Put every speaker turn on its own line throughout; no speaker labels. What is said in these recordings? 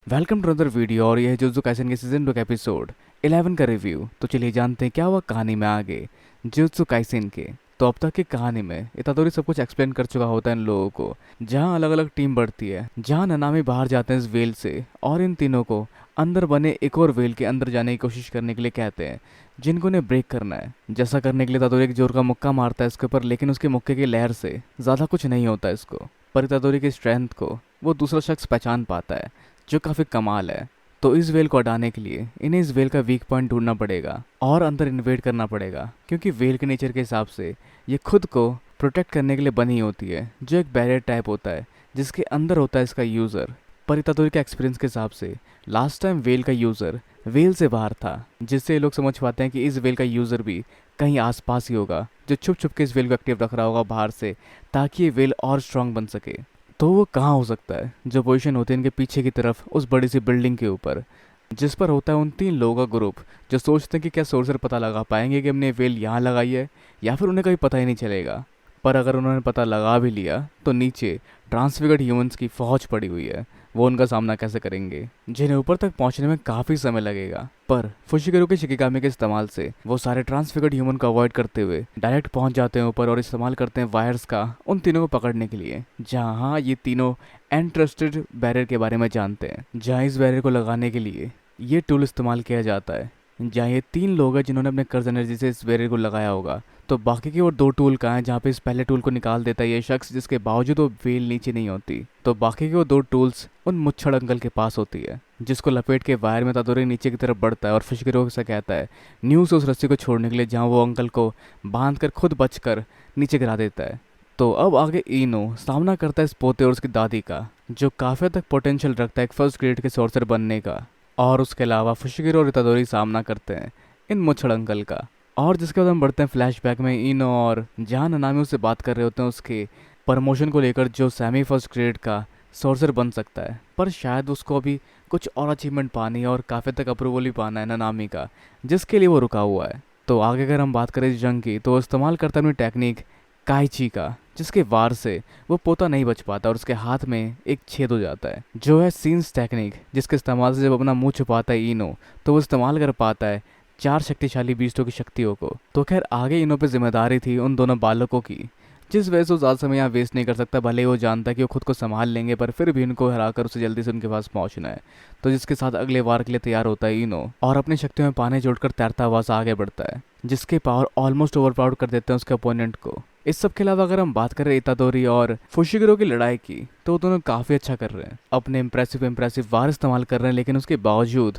Welcome to other video और यह है जुत्सु काइसेन के सीजन 2 का एपिसोड 11 का रिव्यू। तो चलिए जानते हैं क्या हुआ कहानी में आगे जुत्सु काइसेन के। तो अब तक की कहानी में इतादोरी सब कुछ एक्सप्लेन कर चुका होता है इन लोगों को, जहाँ अलग अलग टीम बढ़ती है, जहाँ ननामी बाहर जाते हैं इस वेल से और इन तीनों को अंदर बने एक और वेल के अंदर जाने की कोशिश करने के लिए कहते हैं, जिनको उन्हें ब्रेक करना है। जैसा करने के लिए इतादोरी एक जोर का मुक्का मारता है इसके ऊपर, लेकिन उसके मुक्के की लहर से ज़्यादा कुछ नहीं होता इसको। पर इतादोरी की स्ट्रेंथ को वो दूसरा शख्स पहचान पाता है, जो काफ़ी कमाल है। तो इस वेल को हटाने के लिए इन्हें इस वेल का वीक पॉइंट ढूंढना पड़ेगा और अंदर इन्वेड करना पड़ेगा, क्योंकि वेल के नेचर के हिसाब से ये खुद को प्रोटेक्ट करने के लिए बनी होती है, जो एक बैरियर टाइप होता है जिसके अंदर होता है इसका यूज़र। पर इतादोरी के एक्सपीरियंस के हिसाब से लास्ट टाइम वेल का यूज़र वेल से बाहर था, जिससे ये लोग समझ पाते हैं कि इस वेल का यूज़र भी कहीं आसपास ही होगा, जो छुप छुप के इस वेल को एक्टिव रख रहा होगा बाहर से, ताकि ये वेल और स्ट्रांग बन सके। तो वो कहाँ हो सकता है? जो पोजीशन होती है इनके पीछे की तरफ उस बड़ी सी बिल्डिंग के ऊपर, जिस पर होता है उन तीन लोगों का ग्रुप, जो सोचते हैं कि क्या सोर्सर पता लगा पाएंगे कि हमने वेल यहाँ लगाई है, या फिर उन्हें कभी पता ही नहीं चलेगा। पर अगर उन्होंने पता लगा भी लिया तो नीचे ट्रांसफिगर्ड ह्यूमंस की फौज पड़ी हुई है, वो उनका सामना कैसे करेंगे, जिन्हें ऊपर तक पहुंचने में काफ़ी समय लगेगा। पर फुशिगेरो के शिकिगामी के इस्तेमाल से वो सारे ट्रांसफिगर्ड ह्यूमन को अवॉइड करते हुए डायरेक्ट पहुंच जाते हैं ऊपर और इस्तेमाल करते हैं वायर्स का उन तीनों को पकड़ने के लिए। जहाँ ये तीनों एनट्रस्टेड बैरियर के बारे में जानते हैं, जहाँ इस बैरियर को लगाने के लिए ये टूल इस्तेमाल किया जाता है। जहाँ ये तीन लोग हैं जिन्होंने अपने कर्ज एनर्जी से इस बैरियर को लगाया होगा, तो बाकी के वो दो टूल कहाँ हैं? जहाँ पे इस पहले टूल को निकाल देता है ये शख्स, जिसके बावजूद वो वेल नीचे नहीं होती, तो बाकी के वो दो टूल्स उन मुच्छड़ अंकल के पास होती है, जिसको लपेट के वायर में तादोरी नीचे की तरफ बढ़ता है और फिशगिरो से कहता है न्यू से उस रस्सी को छोड़ने के लिए, जहाँ वो अंकल को बांध कर खुद बचकर नीचे गिरा देता है। तो अब आगे इनो सामना करता है इस पोते और उसकी दादी का, जो काफ़ी हद तक पोटेंशियल रखता है एक फर्स्ट ग्रेड के सोर्सर बनने का। और उसके अलावा फुशिगिरो और इतादोरी सामना करते हैं इन मुच्छड़ अंकल का। और जिसके बाद हम बढ़ते हैं फ्लैशबैक में इनो और जहाँ ननामी उससे बात कर रहे होते हैं उसके प्रमोशन को लेकर, जो सेमी फर्स्ट ग्रेड का सोर्सर बन सकता है, पर शायद उसको अभी कुछ और अचीवमेंट पानी है और काफ़ी तक अप्रूवल भी पाना है ननामी का, जिसके लिए वो रुका हुआ है। तो आगे अगर हम बात करें इस जंग की, तो वो इस्तेमाल करता है अपनी टेक्निक काइची का, जिसके वार से वो पोता नहीं बच पाता और उसके हाथ में एक छेद हो जाता है, जो है सीन्स टेक्निक, जिसके इस्तेमाल से जब अपना मुंह छुपाता है इनो, तो वो इस्तेमाल कर पाता है चार शक्तिशाली बीस्टों की शक्तियों को। तो खैर आगे इनो पे जिम्मेदारी थी उन दोनों बालकों की, जिस वजह से वो ज़्यादा समय यहाँ वेस्ट नहीं कर सकता, भले ही वो जानता है कि वो खुद को संभाल लेंगे, पर फिर भी इनको हराकर उसे जल्दी से उनके पास पहुँचना है। तो जिसके साथ अगले वार के लिए तैयार होता है इनो और अपनी शक्तियों में पानी जोड़कर तैरता हुआ सा आगे बढ़ता है, जिसके पावर ऑलमोस्ट ओवरपावर कर देते हैं उसके अपोनेंट को। इस सब के अलावा अगर हम बात करें इतादोरी और फुशिगिरो की लड़ाई की, तो दोनों काफ़ी अच्छा कर रहे हैं, अपने इम्प्रेसिव वार इस्तेमाल कर रहे हैं, लेकिन उसके बावजूद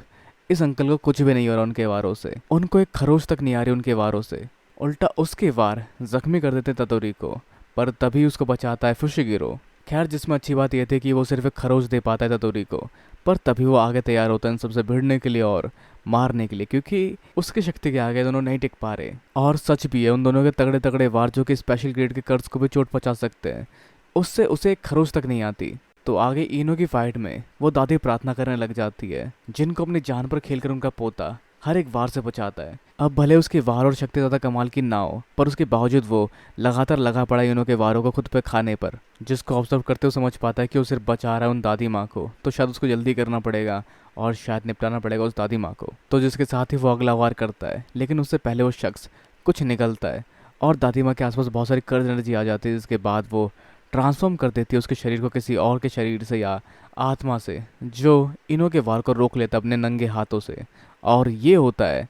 इस अंकल को कुछ भी नहीं हो रहा उनके वारों से। उनको एक खरोच तक नहीं आ रही उनके वारों से, उल्टा उसके वार जख्मी कर देते इतादोरी को, पर तभी उसको बचाता है फुशिगिरो। खैर जिसमें अच्छी बात यह थी कि वो सिर्फ एक खरोच दे पाता है इतादोरी को, पर तभी वो आगे तैयार होता है इन सबसे भिड़ने के लिए और मारने के लिए, क्योंकि उसकी शक्ति के आगे दोनों नहीं टिक पा रहे। और सच भी है, उन दोनों के तगड़े तगड़े वार, जो कि स्पेशल ग्रेड के कर्ज को भी चोट पहुंचा सकते हैं, उससे उसे एक खरोच तक नहीं आती। तो आगे इनो की फाइट में वो दादी प्रार्थना करने लग जाती है, जिनको अपनी जान पर खेलकर उनका पोता हर एक वार से बचाता है। अब भले उसकी वार और शक्ति ज़्यादा कमाल की ना हो, पर उसके बावजूद वो लगातार लगा पड़ा इनो के वारों को खुद पे खाने पर, जिसको ऑब्जर्व करते हुए समझ पाता है कि वो सिर्फ बचा रहा है उन दादी माँ को, तो शायद उसको जल्दी करना पड़ेगा और शायद निपटाना पड़ेगा उस दादी माँ को। तो जिसके साथ ही वो अगला वार करता है, लेकिन उससे पहले वो शख्स कुछ निकलता है और दादी माँ के आसपास बहुत सारी कर्ज एनर्जी आ जाती है, जिसके बाद वो ट्रांसफॉर्म कर देती है उसके शरीर को किसी और के शरीर से या आत्मा से, जो इनो के वार को रोक लेता है अपने नंगे हाथों से। और ये होता है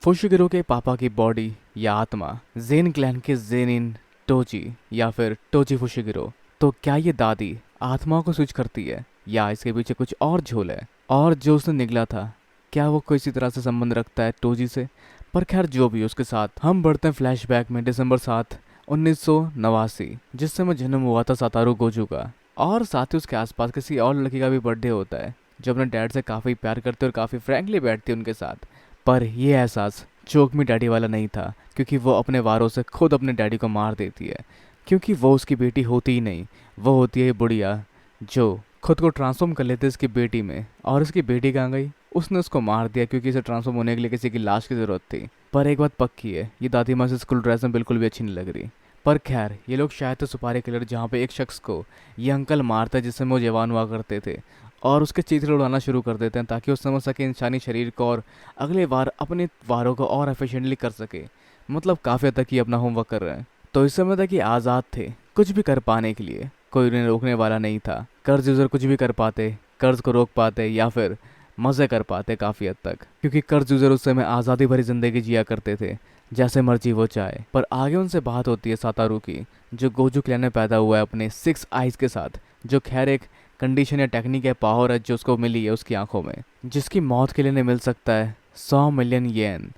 फुशिगिरो के पापा की बॉडी या आत्मा, जेन क्लैन के जेनिन टोची या फिर टोची फुशिगिरो। तो क्या ये दादी आत्माओं को स्विच करती है, या इसके पीछे कुछ और झोल है? और जो उसने निगला था, क्या वो किसी तरह से संबंध रखता है टोजी से? पर खैर जो भी, उसके साथ हम बढ़ते हैं फ्लैशबैक में दिसंबर 7 1989, जिस समय जन्म हुआ था सातारू गोजू का। और साथ ही उसके आसपास किसी और लड़की का भी बर्थडे होता है, जो अपने डैड से काफ़ी प्यार करते और काफ़ी फ्रैंकली बैठती है उनके साथ। पर यह एहसास चोकमी डैडी वाला नहीं था, क्योंकि वो अपने वारों से खुद अपने डैडी को मार देती है, क्योंकि वो उसकी बेटी होती ही नहीं, वो होती है बुढ़िया, जो खुद को ट्रांसफॉर्म कर लेते इसकी बेटी में। और इसकी बेटी कहाँ गई? उसने उसको मार दिया, क्योंकि इसे ट्रांसफॉर्म होने के लिए किसी की लाश की ज़रूरत थी। पर एक बात पक्की है, ये दादी माँ से स्कूल ड्रेस में बिल्कुल भी अच्छी नहीं लग रही। पर खैर ये लोग शायद तो सुपारी किलर, जहाँ पे एक शख्स को ये अंकल मारता है जिससे वो जवान हुआ करते थे, और उसके चीथड़े उड़ाना शुरू कर देते हैं ताकि वो समझ सके इंसानी शरीर को और अगले बार अपने वारों को और एफिशिएंटली कर सके। मतलब काफ़ी हद तक ये अपना होमवर्क कर रहे हैं। तो इस समय तक ये आज़ाद थे कुछ भी कर पाने के लिए, कोई उन्हें रोकने वाला नहीं था। कर्ज यूज़र कुछ भी कर पाते, कर्ज को रोक पाते या फिर मज़े कर पाते काफ़ी हद तक, क्योंकि कर्ज यूज़र उस समय आज़ादी भरी ज़िंदगी जिया करते थे जैसे मर्जी वो चाहे। पर आगे उनसे बात होती है सातारू की, जो गोजू क्लैन में पैदा हुआ है अपने 6 आइज़ के साथ, जो खैर एक कंडीशन या टेक्निक है, पावर है जो उसको मिली है उसकी आंखों में, जिसकी मौत के लिए इन्हें मिल सकता है 100 मिलियन येन।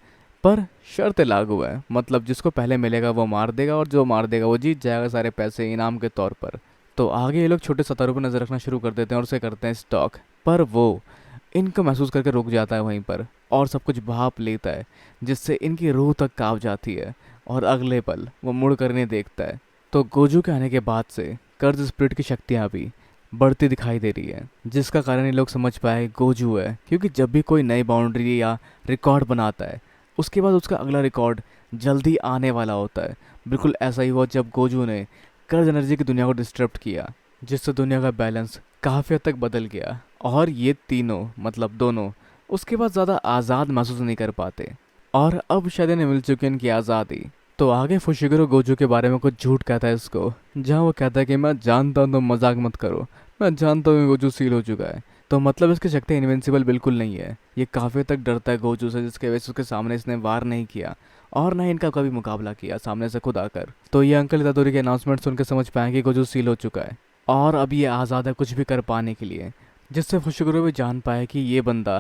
पर शर्त लागू है, मतलब जिसको पहले मिलेगा वो मार देगा और जो मार देगा वो जीत जाएगा सारे पैसे इनाम के तौर पर। तो आगे ये लोग छोटे सतारू पर नजर रखना शुरू कर देते हैं और उसे करते हैं स्टॉक। पर वो इनको महसूस करके रुक जाता है वहीं पर और सब कुछ भाप लेता है, जिससे इनकी रूह तक कांप जाती है और अगले पल वो मुड़ कर नहीं देखता है। तो गोजू के आने के बाद से कर्ज स्पिरिट की शक्तियाँ भी बढ़ती दिखाई दे रही है, जिसका कारण ये लोग समझ पाए गोजू है, क्योंकि जब भी कोई नई बाउंड्री या रिकॉर्ड बनाता है उसके बाद उसका अगला रिकॉर्ड जल्दी आने वाला होता है। बिल्कुल ऐसा ही हुआ जब गोजू ने कर्ज एनर्जी की दुनिया को डिस्टर्ब किया, जिससे दुनिया का बैलेंस काफ़ी हद तक बदल गया और ये तीनों मतलब दोनों उसके बाद ज़्यादा आज़ाद महसूस नहीं कर पाते और अब शायद इन्हें मिल चुकी है इनकी आज़ादी। तो आगे फुशिगुरो गोजू के बारे में कुछ झूठ कहता है इसको, जहाँ वो कहता है कि मैं जानता हूँ तुम मजाक मत करो, मैं जानता हूँ गोजू सील हो चुका है। तो मतलब इसकी शक्ति इनविंसिबल बिल्कुल नहीं है, ये काफ़ी तक डरता है गोजू से, जिसके वजह से उसके सामने इसने वार नहीं किया और ना इनका कभी मुकाबला किया सामने से खुद आकर। तो ये अंकल इतादोरी के अनाउंसमेंट सुनकर समझ पाए कि गोजू सील हो चुका है और अब ये आज़ाद है कुछ भी कर पाने के लिए, जिससे फुशिगुरो भी जान पाए कि ये बंदा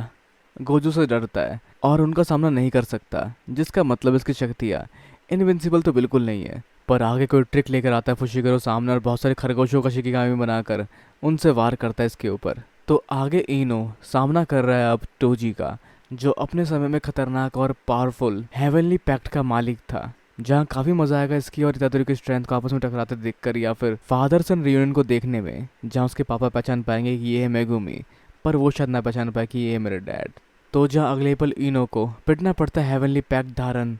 गोजू से डरता है और उनका सामना नहीं कर सकता, जिसका मतलब इसकी शक्तियाँ इनविंसिबल तो बिल्कुल नहीं है। पर आगे कोई ट्रिक लेकर आता है फुशिगुरो सामने और बहुत सारे खरगोशों का शिकिगामी बनाकर उनसे वार करता है इसके ऊपर। तो आगे इनो सामना कर रहा है अब टोजी का, जो अपने समय में खतरनाक और पावरफुल हेवनली पैक्ट का मालिक था, जहाँ काफ़ी मजा आएगा इसकी और इतादोरी की स्ट्रेंथ को आपस में टकराते देखकर या फिर फादर सन रियूनियन को देखने में, जहाँ उसके पापा पहचान पाएंगे कि ये है मेगुमी, पर वो शायद ना पहचान पाए कि ये है मेरे डैड। तो जहाँ अगले पल इनो को पिटना पड़ता है हेवनली पैक्ट धारन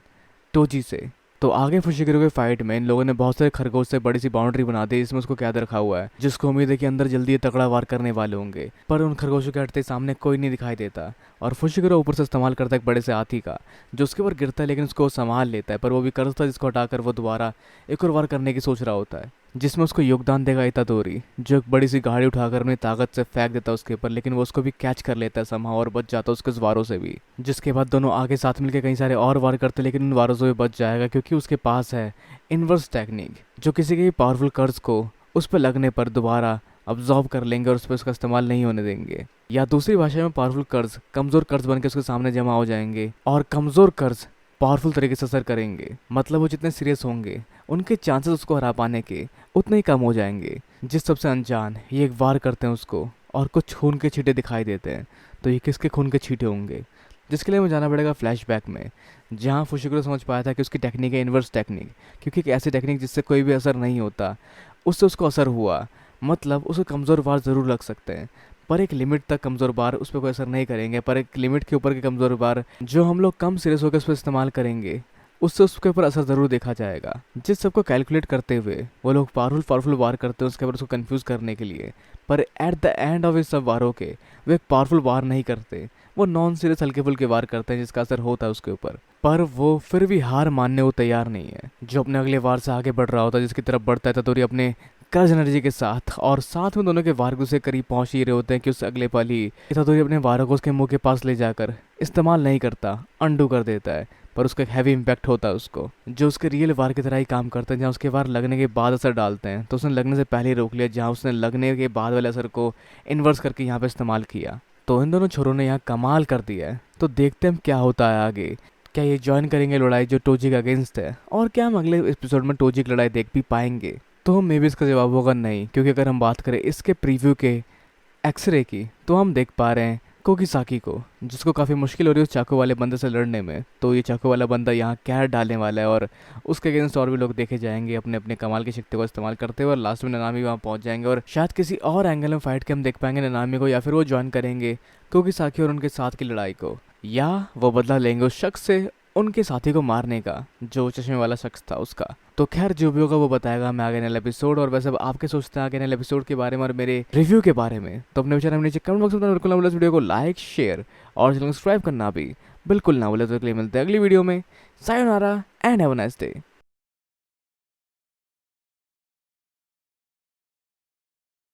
टोजी से। तो आगे फुशिगुरो के फाइट में इन लोगों ने बहुत सारे खरगोश से बड़ी सी बाउंड्री बना दी, इसमें उसको कैद रखा हुआ है, जिसको उम्मीद है कि अंदर जल्दी ये तगड़ा वार करने वाले होंगे। पर उन खरगोशों के हटते सामने कोई नहीं दिखाई देता और फुशिगुरो ऊपर से इस्तेमाल करता है एक बड़े से हाथी का, जो उसके ऊपर गिरता है लेकिन उसको संभाल लेता है। पर वो भी कर्ज था जिसको हटाकर वो दोबारा एक और वार करने की सोच रहा होता है, जिसमें उसको योगदान देगा इतादोरी, जो एक बड़ी सी गाड़ी उठाकर अपनी ताकत से फेंक देता है उसके ऊपर, लेकिन वो उसको भी कैच कर लेता है समहाउ और बच जाता है उसके उस वारों से भी। जिसके बाद दोनों आगे साथ मिलकर कई सारे और वार करते लेकिन उन वारों से भी बच जाएगा, क्योंकि उसके पास है इनवर्स टेक्निक, जो किसी के भी पावरफुल कर्ज को उस पर लगने पर दोबारा अब्जॉर्ब कर लेंगे और उस पर उसका इस्तेमाल नहीं होने देंगे। या दूसरी भाषा में पावरफुल कर्ज कमज़ोर कर्ज बन के उसके सामने जमा हो जाएंगे और कमज़ोर कर्ज पावरफुल तरीके से असर करेंगे। मतलब वो जितने सीरियस होंगे उनके चांसेस उसको हरा पाने के उतने ही कम हो जाएंगे। जिस सबसे अनजान ये एक वार करते हैं उसको और कुछ खून के छींटे दिखाई देते हैं, तो ये किसके खून के छींटे होंगे, जिसके लिए हमें जाना पड़ेगा फ्लैशबैक में, जहाँ फुशिगुरो समझ पाया था कि उसकी टेक्निक है इन्वर्स टेक्निक, क्योंकि एक ऐसी टेक्निक जिससे कोई भी असर नहीं होता उससे उसको असर हुआ। मतलब उसे कमज़ोर वार ज़रूर लग सकते हैं पर एक लिमिट तक कमज़ोर बार उस पर कोई असर नहीं करेंगे, पर एक लिमिट के ऊपर के कमज़ोर बार जो हम लोग कम सीरियस होकर उस पर इस्तेमाल करेंगे उससे उसके ऊपर असर ज़रूर देखा जाएगा। जिस सबको कैलकुलेट करते हुए वो लोग पावरफुल वार करते हैं उसके ऊपर उसको कंफ्यूज करने के लिए, पर एट द एंड ऑफ इस सब वारों के वो एक पावरफुल वार नहीं करते, वो नॉन सीरियस हल्के फुल्के वार करते हैं जिसका असर होता है उसके ऊपर। पर वो फिर भी हार मानने को तैयार नहीं है, जो अपने अगले वार से आगे बढ़ रहा होता है, जिसकी तरफ बढ़ता है ततोरी अपने कर्ज एनर्जी के साथ, और साथ में दोनों के वार से करीब पहुंच ही रहे होते हैं कि उस अगले पल ही इतादोरी अपने वारों को उसके मुंह के पास ले जाकर इस्तेमाल नहीं करता, अंडू कर देता है। पर उसका एक हैवी इम्पैक्ट होता है उसको, जो उसके रियल वार की तरह ही काम करते हैं, जहाँ उसके वार लगने के बाद असर डालते हैं। तो उसने लगने से पहले ही रोक लिया, जहाँ उसने लगने के बाद वाले असर को इन्वर्स करके यहाँ पे इस्तेमाल किया। तो इन दोनों छोरों ने यहाँ कमाल कर दिया है। तो देखते हैं क्या होता है आगे, क्या ये ज्वाइन करेंगे लड़ाई जो टोजी के अगेंस्ट है, और क्या हम अगले एपिसोड में टोजी की लड़ाई देख भी पाएंगे। तो मे भी इसका जवाब होगा नहीं, क्योंकि अगर हम बात करें इसके प्रीव्यू के एक्सरे की तो हम देख पा रहे हैं कोकिसाकी को, जिसको काफ़ी मुश्किल हो रही है उस चाकू वाले बंदे से लड़ने में। तो ये चाकू वाला बंदा यहाँ कैर डालने वाला है और उसके अगेंस्ट और भी लोग देखे जाएंगे अपने अपने कमाल की शक्ति को इस्तेमाल करते हुए, और लास्ट में ननामी वहाँ पहुँच जाएंगे और शायद किसी और एंगल में फाइट के हम देख पाएंगे ननामी को, या फिर वो ज्वाइन करेंगे कोकिसाकी और उनके साथ की लड़ाई को, या वो बदला लेंगे उस शख्स से उनके साथी को मारने का, जो चश्मे वाला शख्स था उसका। तो खैर जो भी होगा वो बताएगा मैं आगे नए एपिसोड। और वैसे अब आपके सोचते हैं आगे नए एपिसोड के बारे में और मेरे रिव्यू के बारे में, तो अपने विचार नीचे कमेंट बॉक्स में बताना बिल्कुल ना भूलें। इस वीडियो को लाइक शेयर और चैनल को सब्सक्राइब करना भी बिल्कुल ना भूलें। तो अगली मिलते हैं अगली वीडियो में। Sayonara and have a nice day.